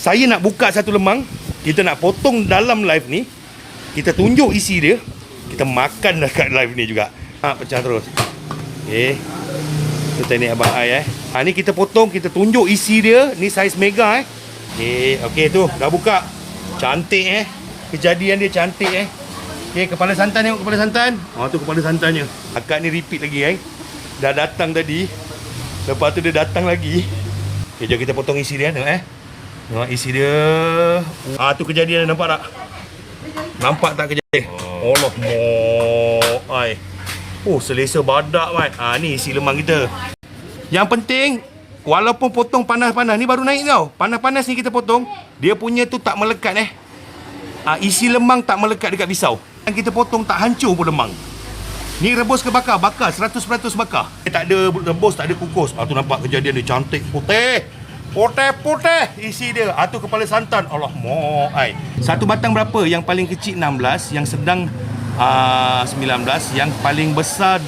Saya nak buka satu lemang. Kita nak potong dalam live ni. Kita tunjuk isi dia. Kita makan dekat live ni juga. Pecah terus. Okay. Itu teknik abang Ai ni kita potong. Kita tunjuk isi dia. Ni saiz mega Okay tu. Dah buka. Cantik Kejadian dia cantik Okay, kepala santan, tengok kepala santan. Tu kepala santannya. Akak ni repeat lagi Dah datang tadi. Lepas tu dia datang lagi. Okay, jom kita potong isi dia. Tengok Tengok isi dia. Tu kejadian, nampak tak? Nampak tak kejadian? Allah Ai. Selesa badak ni isi lemang kita. Yang penting, walaupun potong panas-panas, ni baru naik tau. Panas-panas ni kita potong, dia punya tu tak melekat isi lemang tak melekat dekat pisau. Yang kita potong tak hancur pun lemang. Ni rebus ke bakar? Bakar, 100% bakar. Tak ada rebus, tak ada kukus. Tu nampak kejadian dia cantik. Putih isi dia. Tu kepala santan. Allah Ai. Satu batang berapa? Yang paling kecil 16, yang sedang 19, yang paling besar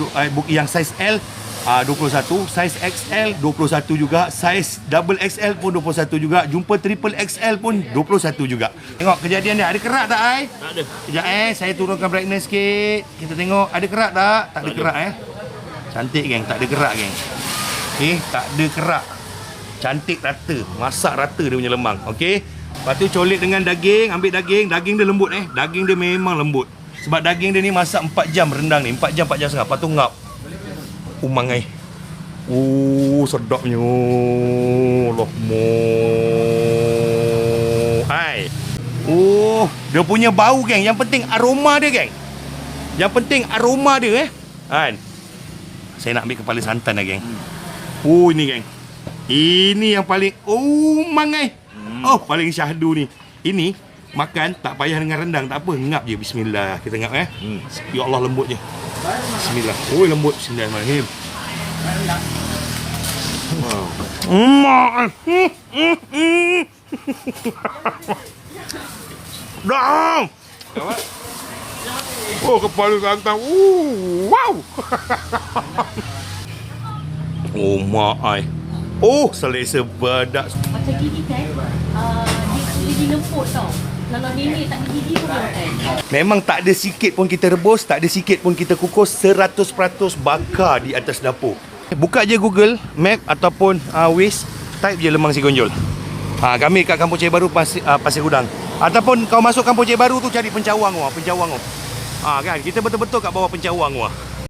yang saiz L 21, saiz XL 21 juga, saiz double XL pun 21 juga, jumpa triple XL pun 21 juga. Tengok kejadian dia. Ada kerak tak Tak ada. Sekejap saya turunkan brightness sikit. Kita tengok ada kerak tak? Tak ada kerak Cantik geng, tak ada kerak geng. Tak ada kerak. Cantik rata, masak rata dia punya lemang. Okey. Lepas tu colik dengan daging, ambil daging. Daging dia lembut Daging dia memang lembut. Sebab daging dia ni masak 4 jam rendang ni. 4 jam, 4 jam setengah. Lepas tu ngap. Mangai. Sedapnya. Allah Ai. Dia punya bau geng. Yang penting aroma dia geng. Yang penting aroma dia kan. Saya nak ambil kepala santan lah geng. Ini geng. Ini yang paling mangai. Paling syahdu ni. Ini makan tak payah dengan rendang, tak apa, ngap je. Bismillah. Kita ngap Ya Allah, lembutnya. Bismillah. Lembut. Bismillahirrahmanirrahim. Dah. Kepala santan. Wow. Mak ai. Selesa badak. Macam gigi kan, dia lembut tau. Kalau nenek tak gigi pun kan. Memang tak ada sikit pun kita rebus, tak ada sikit pun kita kukus, 100% bakar di atas dapur. Buka je Google Map ataupun Waze, type je lemang si gonjol. Kami kat Kampung Cahaya Baru, Pasir Gudang. Ataupun kau masuk Kampung Cahaya Baru tu cari Pencawang. Kan kita betul-betul kat bawah Pencawang